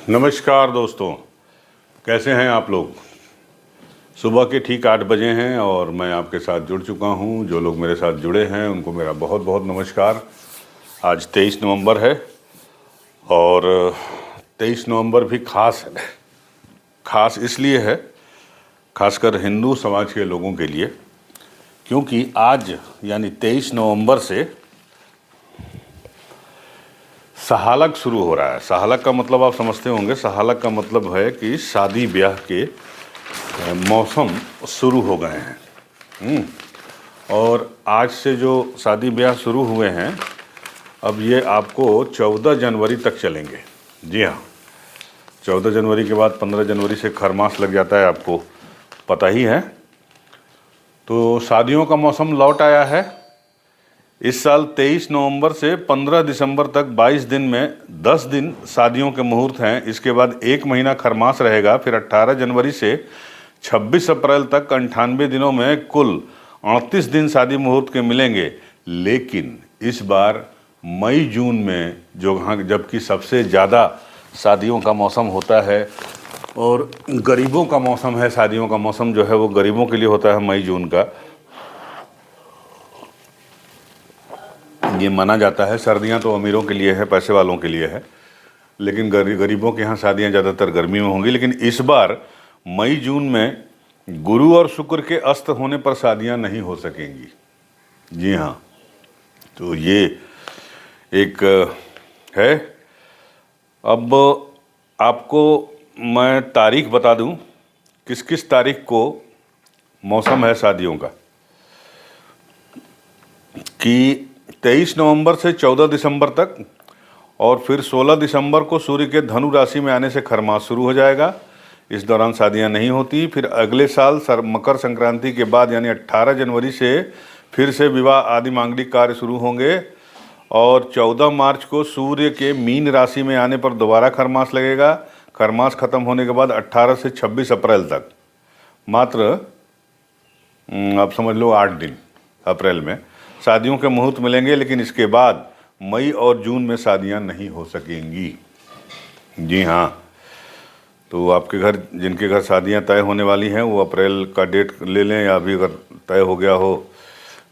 नमस्कार दोस्तों, कैसे हैं आप लोग। सुबह के ठीक 8 बजे हैं और मैं आपके साथ जुड़ चुका हूं। जो लोग मेरे साथ जुड़े हैं उनको मेरा बहुत बहुत नमस्कार। आज 23 नवंबर है और 23 नवंबर भी खास है। खास इसलिए है, खासकर हिंदू समाज के लोगों के लिए, क्योंकि आज यानी 23 नवंबर से सहालक शुरू हो रहा है। सहालक का मतलब आप समझते होंगे। सहालक का मतलब है कि शादी ब्याह के मौसम शुरू हो गए हैं। और आज से जो शादी ब्याह शुरू हुए हैं, अब ये आपको 14 जनवरी तक चलेंगे। जी हाँ, 14 जनवरी के बाद 15 जनवरी से खरमास लग जाता है, आपको पता ही है। तो शादियों का मौसम लौट आया है। इस साल 23 नवंबर से 15 दिसंबर तक 22 दिन में 10 दिन शादियों के मुहूर्त हैं। इसके बाद 1 महीना खरमास रहेगा। फिर 18 जनवरी से 26 अप्रैल तक 98 दिनों में कुल 38 दिन शादी मुहूर्त के मिलेंगे। लेकिन इस बार मई जून में जबकि सबसे ज़्यादा शादियों का मौसम होता है और गरीबों का मौसम है, शादियों का मौसम जो है वो गरीबों के लिए होता है मई जून का। ये माना जाता है। सर्दियां तो अमीरों के लिए है, पैसे वालों के लिए है, लेकिन गरीबों के यहाँ शादियां ज़्यादातर गर्मी में होंगी। लेकिन इस बार मई जून में गुरु और शुक्र के अस्त होने पर शादियां नहीं हो सकेंगी। जी हाँ, तो ये एक है। अब आपको मैं तारीख बता दूं, किस किस तारीख को मौसम है शादियों का। कि 23 नवंबर से 14 दिसंबर तक और फिर 16 दिसंबर को सूर्य के धनु राशि में आने से खरमास शुरू हो जाएगा। इस दौरान शादियां नहीं होती। फिर अगले साल मकर संक्रांति के बाद यानी 18 जनवरी से फिर से विवाह आदि मांगलिक कार्य शुरू होंगे। और 14 मार्च को सूर्य के मीन राशि में आने पर दोबारा खरमास लगेगा। खरमास खत्म होने के बाद 18 से 26 अप्रैल तक मात्र आप समझ लो 8 दिन अप्रैल में शादियों के मुहूर्त मिलेंगे। लेकिन इसके बाद मई और जून में शादियां नहीं हो सकेंगी। जी हाँ, तो आपके घर, जिनके घर शादियां तय होने वाली हैं, वो अप्रैल का डेट ले लें, या अभी अगर तय हो गया हो,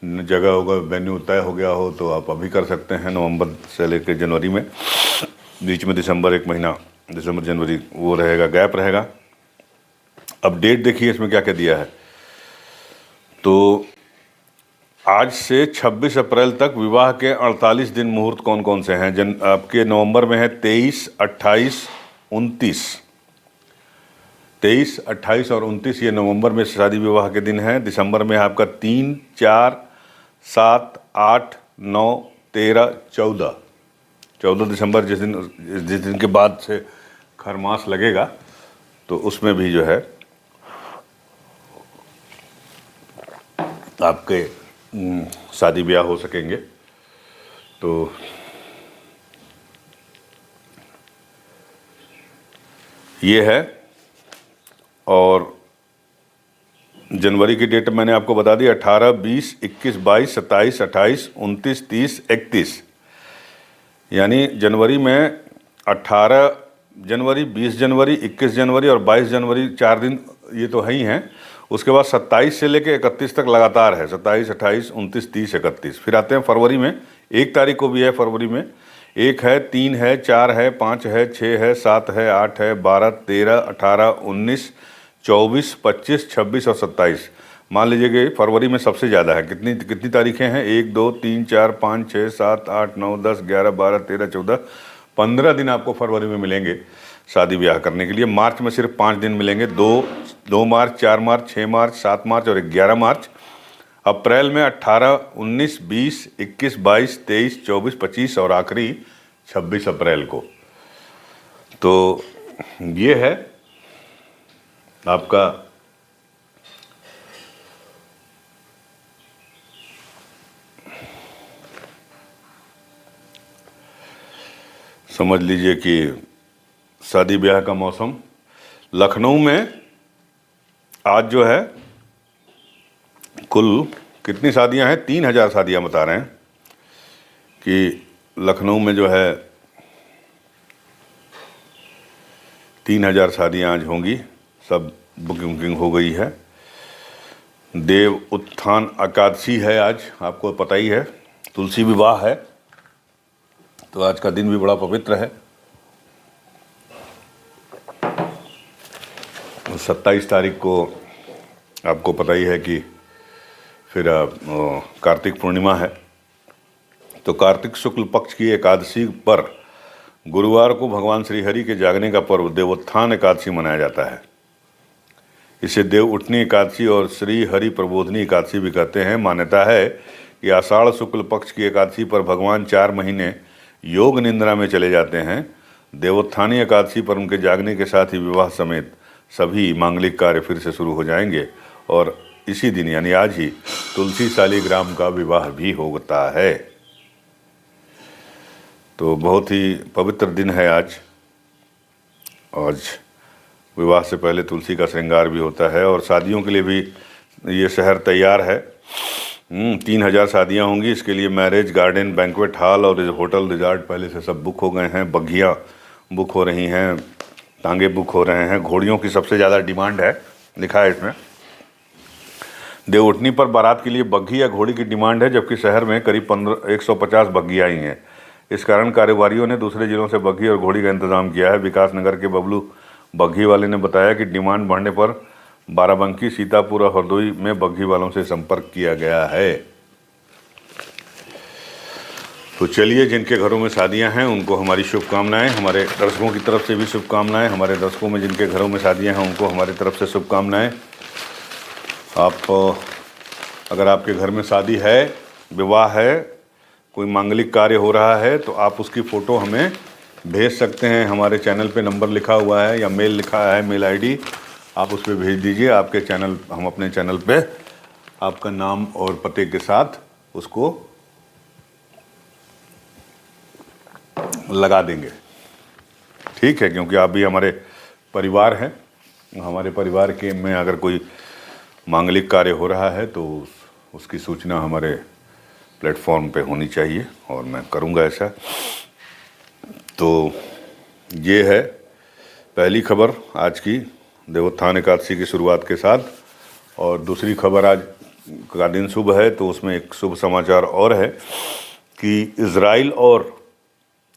जगह होगा, वेन्यू तय हो गया हो, तो आप अभी कर सकते हैं। नवंबर से लेकर जनवरी में, बीच में दिसंबर 1 महीना, दिसंबर जनवरी वो रहेगा, गैप रहेगा। अब डेट देखिए इसमें क्या क्या दिया है। तो आज से 26 अप्रैल तक विवाह के 48 दिन मुहूर्त कौन कौन से हैं। आपके नवंबर में है 23, 28, 29। 23, 28 और 29 ये नवंबर में शादी विवाह के दिन हैं। दिसंबर में आपका 3, 4, 7, 8, 9, 13, 14। 14 दिसंबर जिस दिन के बाद से खरमास लगेगा, तो उसमें भी जो है आपके शादी ब्याह हो सकेंगे। तो ये है। और जनवरी की डेट मैंने आपको बता दी, 18, 20, 21, 22, 27, 28, 29, 30, 31। यानी जनवरी में 18 जनवरी, 20 जनवरी, 21 जनवरी और 22 जनवरी 4 दिन ये तो है ही हैं। उसके बाद 27 से लेकर 31 तक लगातार है। 27, 28, 29, 30, 31। फिर आते हैं फरवरी में। 1 तारीख को भी है फरवरी में। 1 है, 3 है, 4 है, 5 है, 6 है, 7 है, 8 है, 12, 13, 18, 19, 24, 25, 26 और 27। मान लीजिए कि फरवरी में सबसे ज़्यादा है। कितनी तारीखें हैं? 1, 2, 3, 4, 5, 6, 7, 8, 9, 10, 11, 12, 13, 14, 15 दिन आपको फरवरी में मिलेंगे शादी ब्याह करने के लिए। मार्च में सिर्फ 5 दिन मिलेंगे, 2 मार्च, 4 मार्च, 6 मार्च, 7 मार्च और 11 मार्च। अप्रैल में 18, 19, 20, 21, 22, 23, 24, 25 और आखिरी 26 अप्रैल को। तो ये है आपका समझ लीजिए कि शादी ब्याह का मौसम। लखनऊ में आज जो है कुल कितनी शादियां हैं? 3000 शादियां बता रहे हैं कि लखनऊ में जो है 3,000 शादियाँ आज होंगी, सब बुकिंग हो गई है। देव उत्थान एकादशी है आज, आपको पता ही है, तुलसी विवाह है, तो आज का दिन भी बड़ा पवित्र है। 27 तारीख को आपको पता ही है कि फिर कार्तिक पूर्णिमा है, तो कार्तिक शुक्ल पक्ष की एकादशी पर गुरुवार को भगवान श्री हरि के जागने का पर्व देवोत्थान एकादशी मनाया जाता है। इसे देव उठनी एकादशी और श्री हरि प्रबोधनी एकादशी भी कहते हैं। मान्यता है कि आषाढ़ शुक्ल पक्ष की एकादशी पर भगवान 4 महीने योग निंद्रा में चले जाते हैं। देवोत्थानी एकादशी पर उनके जागने के साथ ही विवाह समेत सभी मांगलिक कार्य फिर से शुरू हो जाएंगे और इसी दिन यानी आज ही तुलसी शालिग्राम का विवाह भी होता है। तो बहुत ही पवित्र दिन है आज। आज विवाह से पहले तुलसी का श्रृंगार भी होता है और शादियों के लिए भी ये शहर तैयार है। 3,000 शादियाँ होंगी, इसके लिए मैरिज गार्डन, बैंक्वेट हॉल और होटल रिजॉर्ट पहले से सब बुक हो गए हैं। बग्घियाँ बुक हो रही हैं, टांगे बुक हो रहे हैं। घोड़ियों की सबसे ज़्यादा डिमांड है, लिखा है इसमें। देव उठनी पर बारात के लिए बग्घी या घोड़ी की डिमांड है, जबकि शहर में करीब 150 बग्घियाँ ही हैं। इस कारण कारोबारियों ने दूसरे जिलों से बग्घी और घोड़ी का इंतजाम किया है। विकास नगर के बबलू बग्घी वाले ने बताया कि डिमांड बढ़ने पर बाराबंकी, सीतापुर और हरदोई में बग्घी वालों से संपर्क किया गया है। तो चलिए, जिनके घरों में शादियां हैं उनको हमारी शुभकामनाएं, हमारे दर्शकों की तरफ से भी शुभकामनाएं। हमारे दर्शकों में जिनके घरों में शादियां हैं उनको हमारी तरफ से शुभकामनाएं। आप अगर आपके घर में शादी है, विवाह है, कोई मांगलिक कार्य हो रहा है, तो आप उसकी फ़ोटो हमें भेज सकते हैं। हमारे चैनल पे नंबर लिखा हुआ है या मेल लिखा है, मेल आईडी, आप उस पर भेज दीजिए। आपके चैनल, हम अपने चैनल पे आपका नाम और पते के साथ उसको लगा देंगे, ठीक है? क्योंकि आप भी हमारे परिवार हैं। हमारे परिवार के में अगर कोई मांगलिक कार्य हो रहा है तो उसकी सूचना हमारे प्लेटफॉर्म पे होनी चाहिए और मैं करूँगा ऐसा। तो ये है पहली खबर आज की, देवोत्थान एकादशी की शुरुआत के साथ। और दूसरी खबर, आज का दिन शुभ है तो उसमें एक शुभ समाचार और है कि इज़राइल और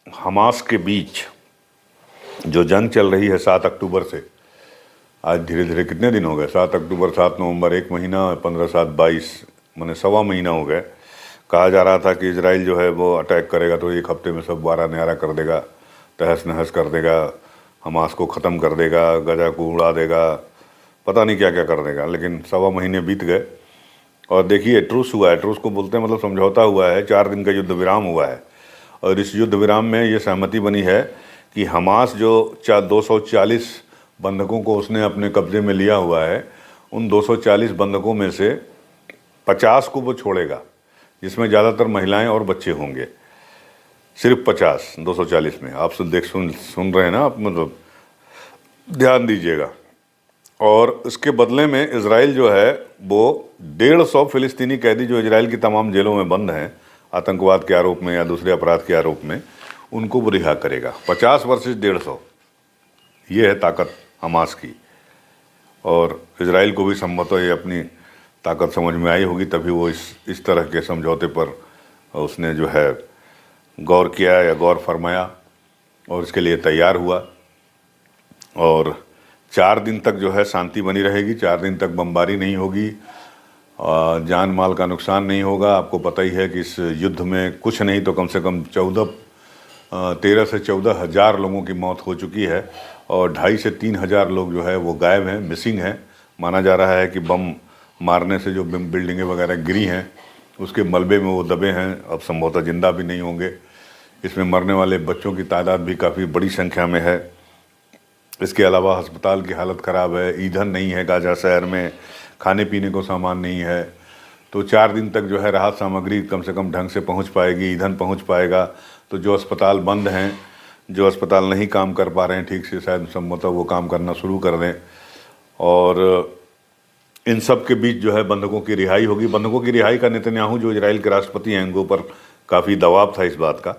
हमास के बीच जो जंग चल रही है 7 अक्टूबर से, आज धीरे धीरे कितने दिन हो गए, 7 अक्टूबर, 7 नवंबर, 1 महीना, 15, 7, 22, माने सवा महीना हो गए। कहा जा रहा था कि इजराइल जो है वो अटैक करेगा तो 1 हफ्ते में सब वारा न्यारा कर देगा, तहस नहस कर देगा, हमास को ख़त्म कर देगा, गजा को उड़ा देगा, पता नहीं क्या क्या कर देगा। लेकिन सवा महीने बीत गए और देखिए ट्रूस हुआ है। ट्रूस को बोलते हैं मतलब समझौता हुआ है, 4 दिन का युद्ध विराम हुआ है। और इस युद्ध विराम में ये सहमति बनी है कि हमास जो 240 बंधकों को उसने अपने कब्ज़े में लिया हुआ है, उन 240 बंधकों में से 50 को वो छोड़ेगा, जिसमें ज़्यादातर महिलाएं और बच्चे होंगे। सिर्फ 50 240 में। आप सुन रहे हैं ना, आप मतलब ध्यान दीजिएगा। और इसके बदले में इजराइल जो है वो 150 फिलिस्तीनी कैदी जो इजराइल की तमाम जेलों में बंद हैं आतंकवाद के आरोप में या दूसरे अपराध के आरोप में, उनको वो रिहा करेगा। 50 वर्सेस 150, ये है ताकत हमास की। और इजराइल को भी संभवतः ये अपनी ताकत समझ में आई होगी, तभी वो इस तरह के समझौते पर उसने जो है गौर किया या गौर फरमाया और इसके लिए तैयार हुआ। और 4 दिन तक जो है शांति बनी रहेगी, 4 दिन तक बमबारी नहीं होगी, जान माल का नुकसान नहीं होगा। आपको पता ही है कि इस युद्ध में कुछ नहीं तो कम से कम 13 से 14 हज़ार लोगों की मौत हो चुकी है और 2,500 से 3,000 लोग जो है वो गायब हैं, मिसिंग हैं। माना जा रहा है कि बम मारने से जो बिल्डिंगें वगैरह गिरी हैं उसके मलबे में वो दबे हैं, अब संभवतः जिंदा भी नहीं होंगे। इसमें मरने वाले बच्चों की तादाद भी काफ़ी बड़ी संख्या में है। इसके अलावा अस्पताल की हालत ख़राब है, ईंधन नहीं है गाजा शहर में, खाने पीने को सामान नहीं है। तो 4 दिन तक जो है राहत सामग्री कम से कम ढंग से पहुंच पाएगी, ईंधन पहुंच पाएगा। तो जो अस्पताल बंद हैं, जो अस्पताल नहीं काम कर पा रहे हैं ठीक से, शायद संभवतः वो काम करना शुरू कर दें। और इन सब के बीच जो है बंधकों की रिहाई होगी। बंधकों की रिहाई का नेतन्याहू जो इजराइल के राष्ट्रपति हैं, उनके ऊपर काफ़ी दबाव था इस बात का।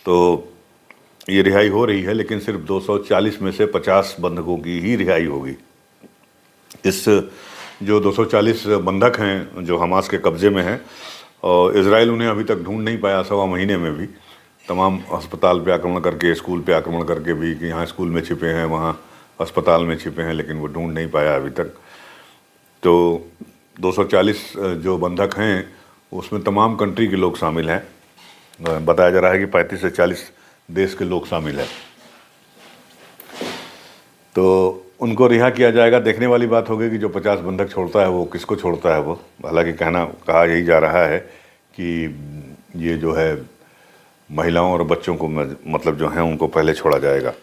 तो ये रिहाई हो रही है, लेकिन सिर्फ 240 में से 50 बंधकों की ही रिहाई होगी। इस जो 240 बंधक हैं जो हमास के कब्ज़े में हैं, और इजराइल उन्हें अभी तक ढूंढ नहीं पाया, सवा महीने में भी तमाम अस्पताल पे आक्रमण करके, स्कूल पे आक्रमण करके भी, कि यहाँ स्कूल में छिपे हैं, वहाँ अस्पताल में छिपे हैं, लेकिन वो ढूंढ नहीं पाया अभी तक। तो 240 जो बंधक हैं उसमें तमाम कंट्री के लोग शामिल हैं। बताया जा रहा है कि 35 से 40 देश के लोग शामिल हैं। तो उनको रिहा किया जाएगा। देखने वाली बात होगी कि जो 50 बंधक छोड़ता है वो किसको छोड़ता है। वो हालांकि कहा यही जा रहा है कि ये जो है महिलाओं और बच्चों को मतलब जो हैं उनको पहले छोड़ा जाएगा।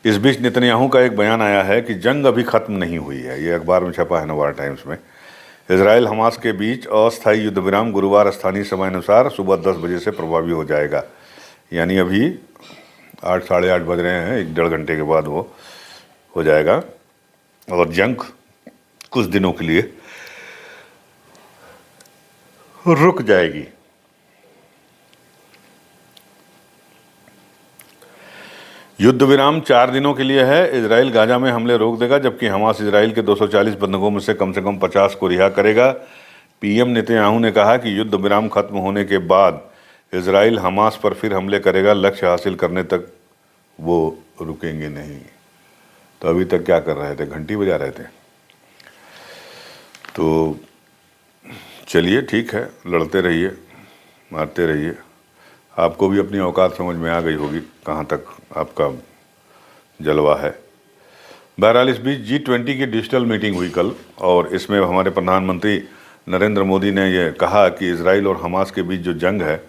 इस बीच नेतन्याहू का एक बयान आया है कि जंग अभी ख़त्म नहीं हुई है। ये अखबार में छपा है, नवार टाइम्स में। इजराइल हमास के बीच अस्थायी युद्ध विराम गुरुवार स्थानीय समय अनुसार सुबह 10 बजे से प्रभावी हो जाएगा। यानी अभी 8 साढ़े 8 बज रहे हैं, 1-1.5 घंटे के बाद वो हो जाएगा और जंग कुछ दिनों के लिए रुक जाएगी। युद्ध विराम 4 दिनों के लिए है। इजराइल गाजा में हमले रोक देगा, जबकि हमास इजराइल के 240 बंधकों में से कम 50 को रिहा करेगा। पीएम नेतन्याहू ने कहा कि युद्ध विराम खत्म होने के बाद इजराइल हमास पर फिर हमले करेगा, लक्ष्य हासिल करने तक वो रुकेंगे नहीं। तो अभी तक क्या कर रहे थे, घंटी बजा रहे थे। तो चलिए ठीक है, लड़ते रहिए, मारते रहिए। आपको भी अपनी औकात समझ में आ गई होगी कहाँ तक आपका जलवा है। बहरहाल इस बीच G20 की डिजिटल मीटिंग हुई कल, और इसमें हमारे प्रधानमंत्री नरेंद्र मोदी ने यह कहा कि इजराइल और हमास के बीच जो जंग है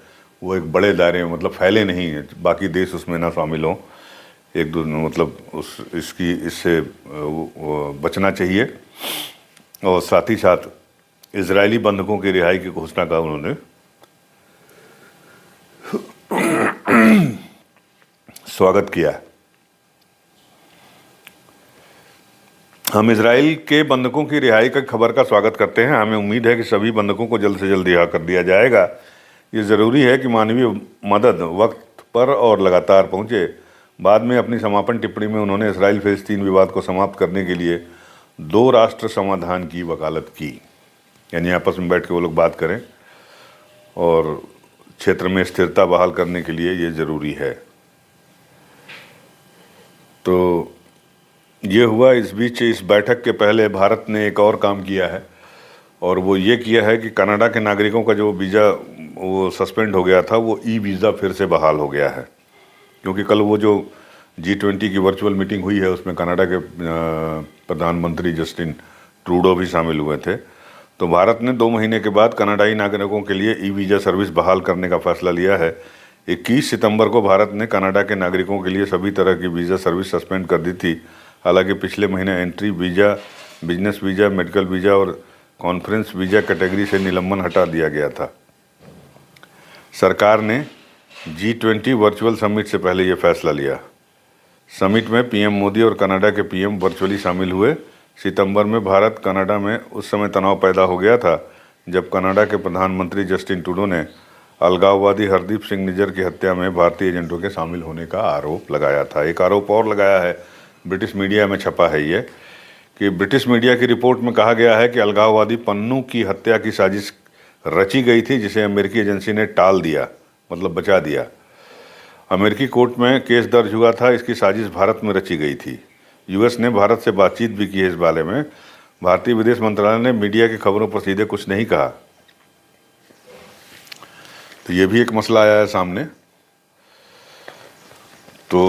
वो एक बड़े दायरे में, मतलब फैले नहीं है, बाकी देश उसमें ना शामिल हों, एक दो मतलब इससे बचना चाहिए। और साथ ही साथ इजरायली बंधकों की रिहाई की घोषणा का उन्होंने स्वागत किया। हम इजराइल के बंधकों की रिहाई की खबर का स्वागत करते हैं। हमें उम्मीद है कि सभी बंधकों को जल्द से जल्द रिहा कर दिया जाएगा। ये ज़रूरी है कि मानवीय मदद वक्त पर और लगातार पहुंचे। बाद में अपनी समापन टिप्पणी में उन्होंने इजराइल फिलिस्तीन विवाद को समाप्त करने के लिए 2 राष्ट्र समाधान की वकालत की, यानी आपस में बैठ के वो लोग बात करें और क्षेत्र में स्थिरता बहाल करने के लिए ये ज़रूरी है। तो ये हुआ। इस बीच इस बैठक के पहले भारत ने एक और काम किया है, और वो ये किया है कि कनाडा के नागरिकों का जो वीज़ा वो सस्पेंड हो गया था, वो ई-वीज़ा फिर से बहाल हो गया है। क्योंकि कल वो जो G20 की वर्चुअल मीटिंग हुई है उसमें कनाडा के प्रधानमंत्री जस्टिन ट्रूडो भी शामिल हुए थे। तो भारत ने 2 महीने के बाद कनाडाई नागरिकों के लिए ई-वीज़ा सर्विस बहाल करने का फैसला लिया है। 21 सितंबर को भारत ने कनाडा के नागरिकों के लिए सभी तरह की वीज़ा सर्विस सस्पेंड कर दी थी। हालांकि पिछले महीने entry visa, business visa, medical visa और कॉन्फ्रेंस वीज़ा कैटेगरी से निलंबन हटा दिया गया था। सरकार ने G20 वर्चुअल समिट से पहले ये फैसला लिया। समिट में पीएम मोदी और कनाडा के पीएम वर्चुअली शामिल हुए। सितंबर में भारत कनाडा में उस समय तनाव पैदा हो गया था जब कनाडा के प्रधानमंत्री जस्टिन ट्रूडो ने अलगाववादी हरदीप सिंह निज्जर की हत्या में भारतीय एजेंटों के शामिल होने का आरोप लगाया था। एक आरोप और लगाया है, ब्रिटिश मीडिया में छपा है ये, कि ब्रिटिश मीडिया की रिपोर्ट में कहा गया है कि अलगाववादी पन्नू की हत्या की साजिश रची गई थी, जिसे अमेरिकी एजेंसी ने टाल दिया, मतलब बचा दिया। अमेरिकी कोर्ट में केस दर्ज हुआ था। इसकी साजिश भारत में रची गई थी। यूएस ने भारत से बातचीत भी की है इस बारे में। भारतीय विदेश मंत्रालय ने मीडिया की खबरों पर सीधे कुछ नहीं कहा। तो ये भी एक मसला आया है सामने। तो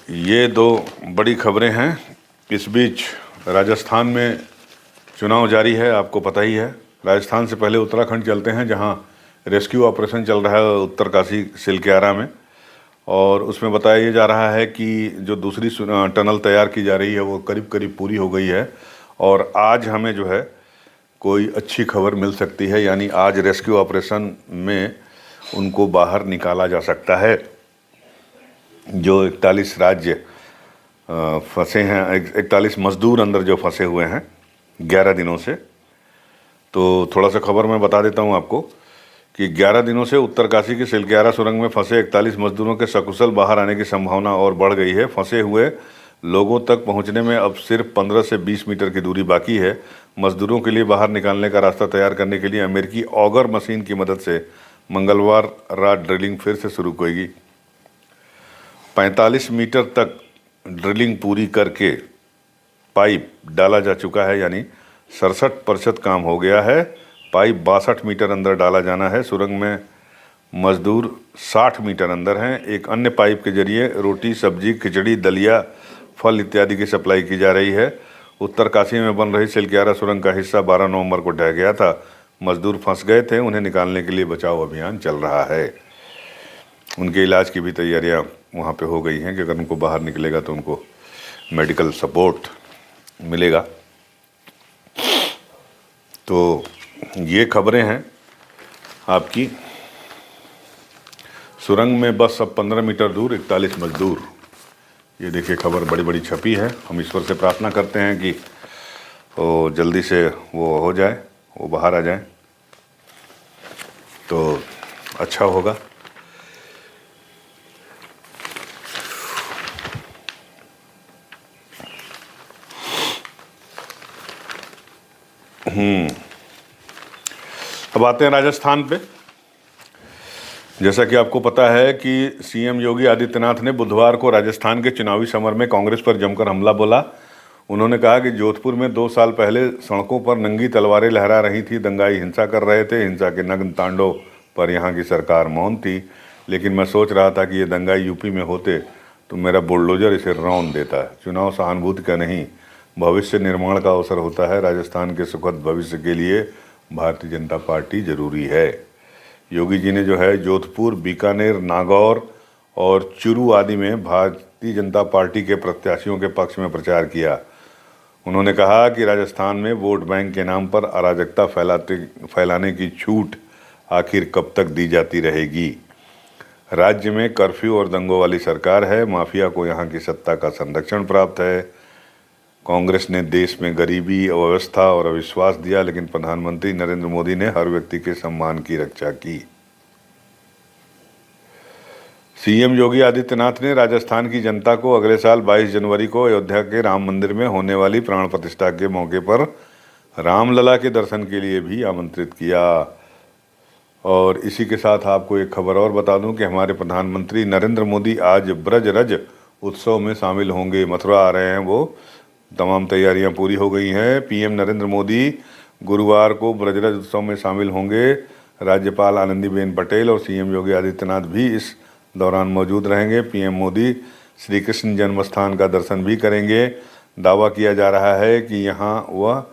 ये 2 बड़ी खबरें हैं। इस बीच राजस्थान में चुनाव जारी है, आपको पता ही है। राजस्थान से पहले उत्तराखंड चलते हैं, जहां रेस्क्यू ऑपरेशन चल रहा है उत्तरकाशी सिलक्यारा में, और उसमें बताया ये जा रहा है कि जो दूसरी टनल तैयार की जा रही है वो करीब करीब पूरी हो गई है, और आज हमें जो है कोई अच्छी खबर मिल सकती है। यानी आज रेस्क्यू ऑपरेशन में उनको बाहर निकाला जा सकता है। जो 41 राज्य फंसे हैं, 41 मजदूर अंदर जो फंसे हुए हैं 11 दिनों से। तो थोड़ा सा खबर मैं बता देता हूं आपको कि 11 दिनों से उत्तरकाशी के सिलक्यारा सुरंग में फंसे 41 मजदूरों के सकुशल बाहर आने की संभावना और बढ़ गई है। फंसे हुए लोगों तक पहुंचने में अब सिर्फ 15 से 20 मीटर की दूरी बाकी है। मजदूरों के लिए बाहर निकालने का रास्ता तैयार करने के लिए अमेरिकी ऑगर मशीन की मदद से मंगलवार रात ड्रिलिंग फिर से शुरू होगी। 45 मीटर तक ड्रिलिंग पूरी करके पाइप डाला जा चुका है, यानी 67% काम हो गया है। पाइप 62 मीटर अंदर डाला जाना है। सुरंग में मजदूर 60 मीटर अंदर हैं। एक अन्य पाइप के जरिए रोटी, सब्जी, खिचड़ी, दलिया, फल इत्यादि की सप्लाई की जा रही है। उत्तरकाशी में बन रही सिलक्यारा सुरंग का हिस्सा 12 नवंबर को ढह गया था। मजदूर फंस गए थे, उन्हें निकालने के लिए बचाव अभियान चल रहा है। उनके इलाज की भी तैयारियां वहां पे हो गई हैं कि अगर उनको बाहर निकलेगा तो उनको मेडिकल सपोर्ट मिलेगा। तो ये खबरें हैं आपकी। सुरंग में बस अब 15 मीटर दूर 41 मजदूर, ये देखिए खबर बड़ी बड़ी छपी है। हम ईश्वर से प्रार्थना करते हैं कि वो जल्दी से वो हो जाए, वो बाहर आ जाए तो अच्छा होगा। अब आते हैं राजस्थान पे। जैसा कि आपको पता है कि सीएम योगी आदित्यनाथ ने बुधवार को राजस्थान के चुनावी समर में कांग्रेस पर जमकर हमला बोला। उन्होंने कहा कि जोधपुर में 2 साल पहले सड़कों पर नंगी तलवारें लहरा रही थी, दंगाई हिंसा कर रहे थे। हिंसा के नग्न तांडव पर यहाँ की सरकार मौन थी। लेकिन मैं सोच रहा था कि ये दंगाई यूपी में होते तो मेरा बुलडोजर इसे रौंद देता। चुनाव सहानुभूति का नहीं, भविष्य निर्माण का अवसर होता है। राजस्थान के सुखद भविष्य के लिए भारतीय जनता पार्टी जरूरी है। योगी जी ने जो है जोधपुर, बीकानेर, नागौर और चुरू आदि में भारतीय जनता पार्टी के प्रत्याशियों के पक्ष में प्रचार किया। उन्होंने कहा कि राजस्थान में वोट बैंक के नाम पर अराजकता फैलाने की छूट आखिर कब तक दी जाती रहेगी। राज्य में कर्फ्यू और दंगों वाली सरकार है। माफिया को यहाँ की सत्ता का संरक्षण प्राप्त है। कांग्रेस ने देश में गरीबी, अव्यवस्था और अविश्वास दिया, लेकिन प्रधानमंत्री नरेंद्र मोदी ने हर व्यक्ति के सम्मान की रक्षा की। सीएम योगी आदित्यनाथ ने राजस्थान की जनता को अगले साल 22 जनवरी को अयोध्या के राम मंदिर में होने वाली प्राण प्रतिष्ठा के मौके पर रामलला के दर्शन के लिए भी आमंत्रित किया। और इसी के साथ आपको एक खबर और बता दूं कि हमारे प्रधानमंत्री नरेंद्र मोदी आज ब्रज रज उत्सव में शामिल होंगे। मथुरा आ रहे हैं वो, तमाम तैयारियां पूरी हो गई हैं। पीएम नरेंद्र मोदी गुरुवार को ब्रजरज उत्सव में शामिल होंगे। राज्यपाल आनंदीबेन पटेल और सीएम योगी आदित्यनाथ भी इस दौरान मौजूद रहेंगे। पीएम मोदी श्री कृष्ण जन्मस्थान का दर्शन भी करेंगे। दावा किया जा रहा है कि यहाँ वह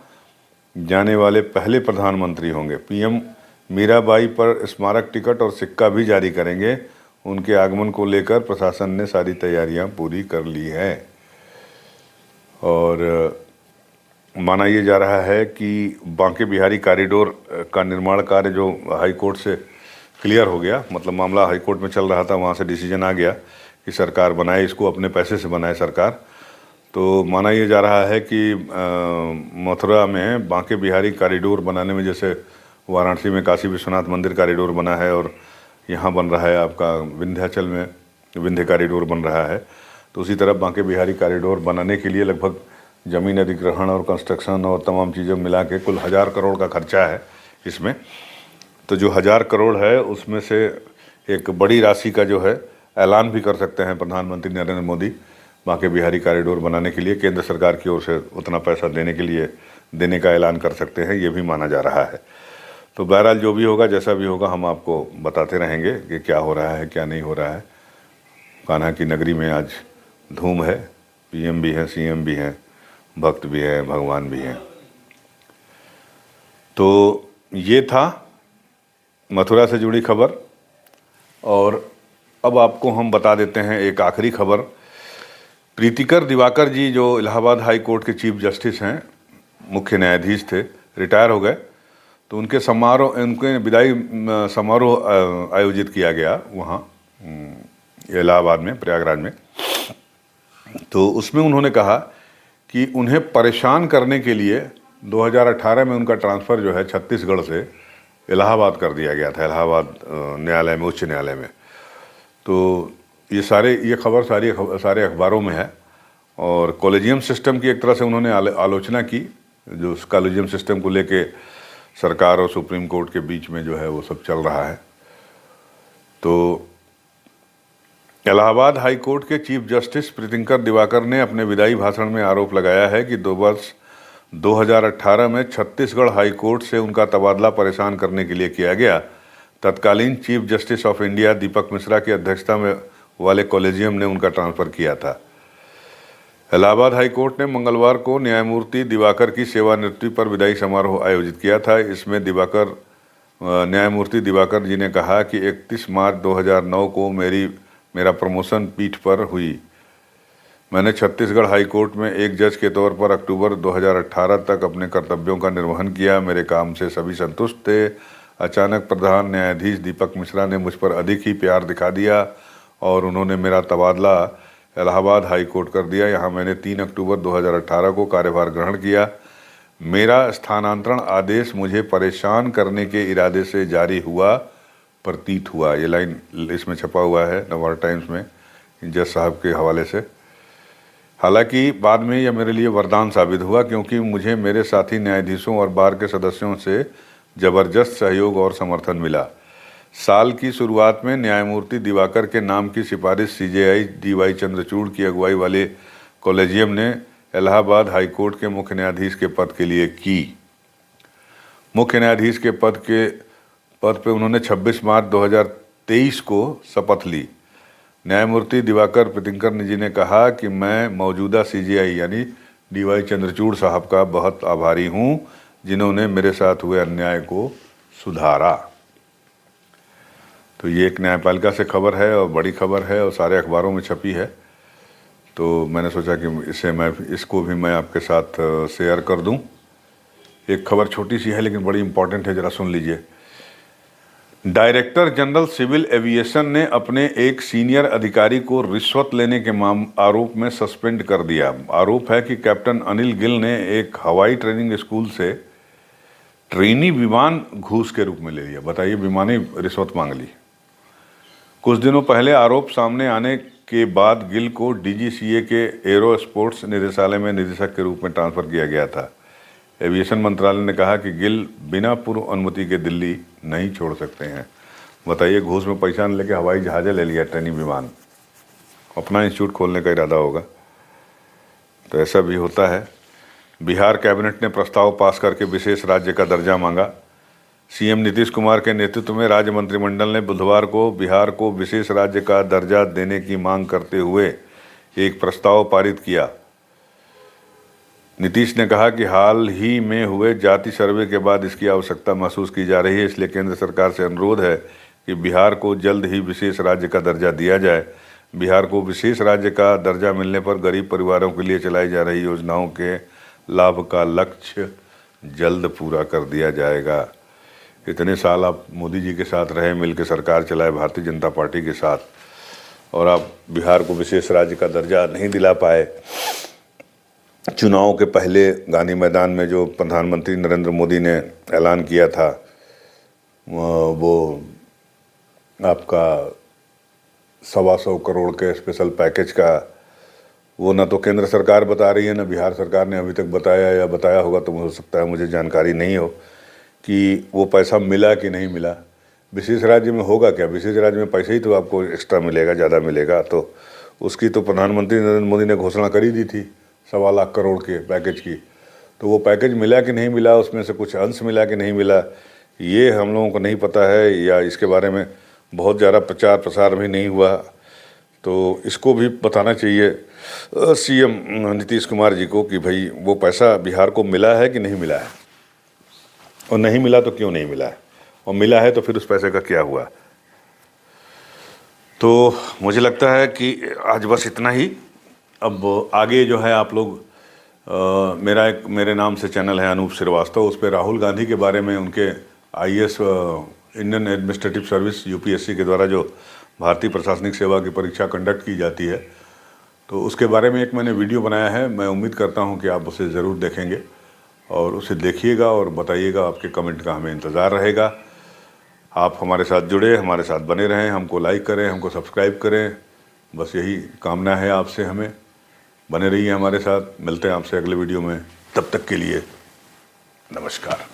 जाने वाले पहले प्रधानमंत्री होंगे। पीएम मीराबाई पर स्मारक टिकट और सिक्का भी जारी करेंगे। उनके आगमन को लेकर प्रशासन ने सारी तैयारियां पूरी कर ली हैं और माना ये जा रहा है कि बांके बिहारी कॉरिडोर का निर्माण कार्य जो हाई कोर्ट से क्लियर हो गया, मतलब मामला हाई कोर्ट में चल रहा था, वहाँ से डिसीजन आ गया कि सरकार बनाए इसको, अपने पैसे से बनाए सरकार। तो माना ये जा रहा है कि मथुरा में बांके बिहारी कॉरिडोर बनाने में, जैसे वाराणसी में काशी विश्वनाथ मंदिर कॉरिडोर बना है और यहाँ बन रहा है आपका विंध्याचल में विंध्य कॉरिडोर बन रहा है, तो उसी तरह बांके बिहारी कॉरिडोर बनाने के लिए लगभग ज़मीन अधिग्रहण और कंस्ट्रक्शन और तमाम चीज़ें मिला के कुल 1000 करोड़ का खर्चा है इसमें। तो जो 1000 करोड़ है उसमें से एक बड़ी राशि का जो है ऐलान भी कर सकते हैं प्रधानमंत्री नरेंद्र मोदी बांके बिहारी कॉरिडोर बनाने के लिए। केंद्र सरकार की ओर से उतना पैसा देने का ऐलान कर सकते हैं, ये भी माना जा रहा है। तो बहरहाल जो भी होगा, जैसा भी होगा, हम आपको बताते रहेंगे कि क्या हो रहा है क्या नहीं हो रहा है। कान्हा की नगरी में आज धूम है, पीएम भी हैं, सीएम भी हैं, भक्त भी हैं, भगवान भी हैं। तो ये था मथुरा से जुड़ी खबर। और अब आपको हम बता देते हैं एक आखिरी खबर। प्रीतिकर दिवाकर जी जो इलाहाबाद हाई कोर्ट के चीफ जस्टिस हैं, मुख्य न्यायाधीश थे, रिटायर हो गए, तो उनके विदाई समारोह आयोजित किया गया वहाँ इलाहाबाद में, प्रयागराज में। तो उसमें उन्होंने कहा कि उन्हें परेशान करने के लिए 2018 में उनका ट्रांसफ़र जो है छत्तीसगढ़ से इलाहाबाद कर दिया गया था, इलाहाबाद न्यायालय में, उच्च न्यायालय में। तो ये खबर सारे अखबारों में है। और कॉलेजियम सिस्टम की एक तरह से उन्होंने आलोचना की, जो कॉलेजियम सिस्टम को लेके सरकार और सुप्रीम कोर्ट के बीच में जो है वो सब चल रहा है। तो इलाहाबाद हाई कोर्ट के चीफ जस्टिस प्रीतिंकर दिवाकर ने अपने विदाई भाषण में आरोप लगाया है कि 2018 में छत्तीसगढ़ हाई कोर्ट से उनका तबादला परेशान करने के लिए किया गया। तत्कालीन चीफ जस्टिस ऑफ इंडिया दीपक मिश्रा की अध्यक्षता में वाले कॉलेजियम ने उनका ट्रांसफ़र किया था। इलाहाबाद हाई कोर्ट ने मंगलवार को न्यायमूर्ति दिवाकर की सेवानिवृत्ति पर विदाई समारोह आयोजित किया था। इसमें न्यायमूर्ति दिवाकर जी ने कहा कि 31 मार्च 2009 को मेरा प्रमोशन पीठ पर हुई। मैंने छत्तीसगढ़ हाई कोर्ट में एक जज के तौर पर अक्टूबर 2018 तक अपने कर्तव्यों का निर्वहन किया। मेरे काम से सभी संतुष्ट थे। अचानक प्रधान न्यायाधीश दीपक मिश्रा ने मुझ पर अधिक ही प्यार दिखा दिया और उन्होंने मेरा तबादला इलाहाबाद हाई कोर्ट कर दिया। यहाँ मैंने 3 अक्टूबर 2018 को कार्यभार ग्रहण किया। मेरा स्थानांतरण आदेश मुझे परेशान करने के इरादे से जारी हुआ प्रतीत हुआ। ये लाइन इसमें छपा हुआ है नवभारत टाइम्स में, जज साहब के हवाले से। हालांकि बाद में यह मेरे लिए वरदान साबित हुआ, क्योंकि मुझे मेरे साथी न्यायाधीशों और बार के सदस्यों से ज़बरदस्त सहयोग और समर्थन मिला। साल की शुरुआत में न्यायमूर्ति दिवाकर के नाम की सिफारिश CJI DY चंद्रचूड़ की अगुवाई वाले कॉलेजियम ने इलाहाबाद हाई कोर्ट के मुख्य न्यायाधीश के पद के लिए की। मुख्य न्यायाधीश के पद पे उन्होंने 26 मार्च 2023 को शपथ ली। न्यायमूर्ति दिवाकर प्रीतिंकर जी ने कहा कि मैं मौजूदा CJI यानी DY चंद्रचूड़ साहब का बहुत आभारी हूं, जिन्होंने मेरे साथ हुए अन्याय को सुधारा। तो ये एक न्यायपालिका से खबर है और बड़ी खबर है और सारे अखबारों में छपी है। तो मैंने सोचा कि इसको भी मैं आपके साथ शेयर कर दूं। एक खबर छोटी सी है लेकिन बड़ी इंपॉर्टेंट है, ज़रा सुन लीजिए। डायरेक्टर जनरल सिविल एविएशन ने अपने एक सीनियर अधिकारी को रिश्वत लेने के आरोप में सस्पेंड कर दिया। आरोप है कि कैप्टन अनिल गिल ने एक हवाई ट्रेनिंग स्कूल से ट्रेनी विमान घूस के रूप में ले लिया। बताइए, विमानी रिश्वत मांग ली। कुछ दिनों पहले आरोप सामने आने के बाद गिल को DGCA के एरो स्पोर्ट्स निदेशालय में निदेशक के रूप में ट्रांसफ़र किया गया था। एविएशन मंत्रालय ने कहा कि गिल बिना पूर्व अनुमति के दिल्ली नहीं छोड़ सकते हैं। बताइए, घूस में पैसा न लेके हवाई जहाज़ें ले लिया, ट्रेनिंग विमान। अपना इंस्टीट्यूट खोलने का इरादा होगा। तो ऐसा भी होता है। बिहार कैबिनेट ने प्रस्ताव पास करके विशेष राज्य का दर्जा मांगा। CM नीतीश कुमार के नेतृत्व में राज्य मंत्रिमंडल ने बुधवार को बिहार को विशेष राज्य का दर्जा देने की मांग करते हुए एक प्रस्ताव पारित किया। नीतीश ने कहा कि हाल ही में हुए जाति सर्वे के बाद इसकी आवश्यकता महसूस की जा रही है, इसलिए केंद्र सरकार से अनुरोध है कि बिहार को जल्द ही विशेष राज्य का दर्जा दिया जाए। बिहार को विशेष राज्य का दर्जा मिलने पर गरीब परिवारों के लिए चलाई जा रही योजनाओं के लाभ का लक्ष्य जल्द पूरा कर दिया जाएगा। इतने साल आप मोदी जी के साथ रहे, मिलकर सरकार चलाए भारतीय जनता पार्टी के साथ, और आप बिहार को विशेष राज्य का दर्जा नहीं दिला पाए। चुनाव के पहले गांधी मैदान में जो प्रधानमंत्री नरेंद्र मोदी ने ऐलान किया था, वो आपका 125 करोड़ के स्पेशल पैकेज का, वो ना तो केंद्र सरकार बता रही है ना बिहार सरकार ने अभी तक बताया, या बताया होगा तो हो सकता है मुझे जानकारी नहीं हो कि वो पैसा मिला कि नहीं मिला। विशेष राज्य में होगा क्या? विशेष राज्य में पैसे ही तो आपको एक्स्ट्रा मिलेगा, ज़्यादा मिलेगा। तो उसकी तो प्रधानमंत्री नरेंद्र मोदी ने घोषणा करी दी थी 1.25 लाख करोड़ के पैकेज की। तो वो पैकेज मिला कि नहीं मिला, उसमें से कुछ अंश मिला कि नहीं मिला, ये हम लोगों को नहीं पता है, या इसके बारे में बहुत ज़्यादा प्रचार प्रसार भी नहीं हुआ। तो इसको भी बताना चाहिए CM नीतीश कुमार जी को कि भाई वो पैसा बिहार को मिला है कि नहीं मिला है, और नहीं मिला तो क्यों नहीं मिला है, और मिला है तो फिर उस पैसे का क्या हुआ। तो मुझे लगता है कि आज बस इतना ही। अब आगे जो है आप लोग मेरे नाम से चैनल है अनूप श्रीवास्तव, उस पर राहुल गांधी के बारे में, उनके IAS Indian administrative service UPSC के द्वारा जो भारतीय प्रशासनिक सेवा की परीक्षा कंडक्ट की जाती है, तो उसके बारे में एक मैंने वीडियो बनाया है। मैं उम्मीद करता हूं कि आप उसे ज़रूर देखेंगे और उसे देखिएगा और बताइएगा। आपके कमेंट का हमें इंतज़ार रहेगा। आप हमारे साथ जुड़े, हमारे साथ बने रहें, हमको लाइक करें, हमको सब्सक्राइब करें, बस यही कामना है आपसे। हमें बने रहिए हमारे साथ। मिलते हैं आपसे अगले वीडियो में, तब तक के लिए नमस्कार।